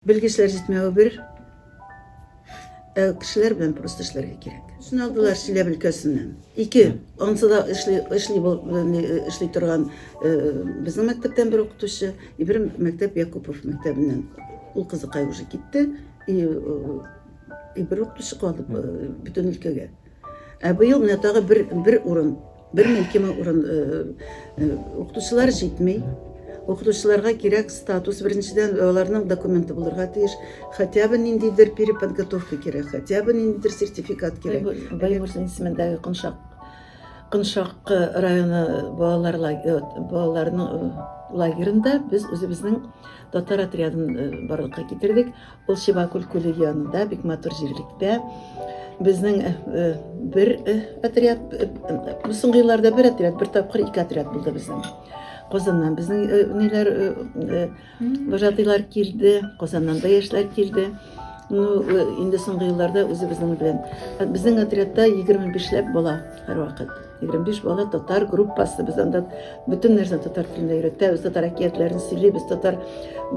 Белгечләр җитмәве бер, кешеләр белән просто эшләргә кирәк. Шуны алдылар Чиләбе өлкәсеннән. 2, ансы да эшли торган безнең мәктәптән бер укытучы, бер мәктәп Якупов мәктәбеннән. Ул кызыкай уже китте, бер укытучы калды бөтен өлкәгә. Быел менә тагы бер урын, 1200 урын укытучылар җитми. Укытучыларга кирәк статус, беренчедән аларның документы булырга тиеш, хотя бы ниндидер переподготовка кирәк, хотя бы ниндидер сертификат кирәк. Байбурсын исемендәге Кыншак районы балаларның лагерында без үзебезнең татар отрядын барлыкка китердек. Ул Шибакүл күле янында, бик матур җирлектә. Безнең бер отряд, соңгы елларда бер отряд, бер тапкыр 2 отряд булды безнең. Казаннан безнең вожатыйлар килде, Казаннан да яшьләр килде. Инде соңгы елларда үзебезнең белән безнең отрядта 25ләп бала һәрвакыт. 25 бала татар группасы. Без анда бөтен нәрсәне татар телендә өйрәтәбез, татар әкиятләрен сөйлибез,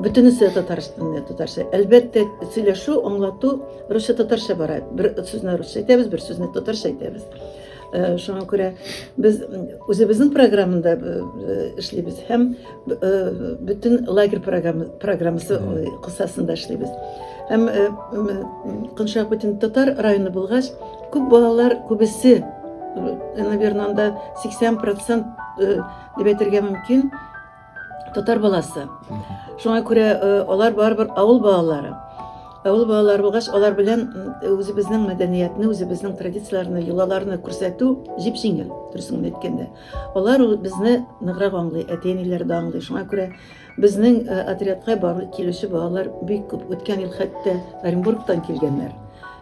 бөтенесе татарча. Әлбәттә, сөйләшү, аңлату русча татарча бара. Бер сүзне русча әйтәбез, бер сүзне татарча әйтәбез. Шуңа күрә без үзебезнең программада эшлибез һәм бөтен лагерь программасы кысасында эшлибез. Һәм Кыншак бөтен татар районы булгач, күп балалар, күбесе, наверное, 80% дип әйтергә мөмкин, татар баласы. Шуңа күрә алар барыбер авыл балалары. Авыл балалары булгач, алар белән үзебезнең мәдәниятне, үзебезнең традицияларны, йолаларны күрсәтү җиңел, дөресен әйткәндә. Алар безне ныграк аңлый, әти-әниләр дә аңлый. Шуңа күрә безнең отрядка барлык килүче балалар бик күп. Үткән ел хәтта Оренбургтан килгәннәр.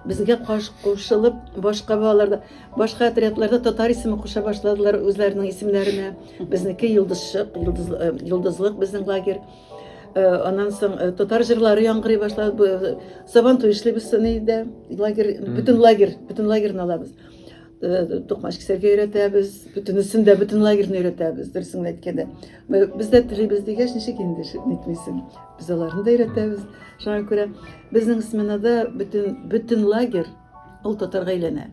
Безгә кушылып, башка балаларда, башка отрядларда татар исеме куша башладылар үзләренең исемнәренә. Безнеке Йолдызлык безнең лагерь. Аннан соң татар җырлары яңгырый башлады. Сабантуй эшлибез инде. Бөтен лагерьне алабыз. Токмаш кисәргә өйрәтәбез, бөтенесендә бөтен лагерьне өйрәтәбез, дөресен әйткәндә. Без дә телибез дигәч, ничек инде әйтмисең. Без аларны да өйрәтәбез. Шуңа күрә безнең сменада бөтен лагерь ул татарга әйләнә.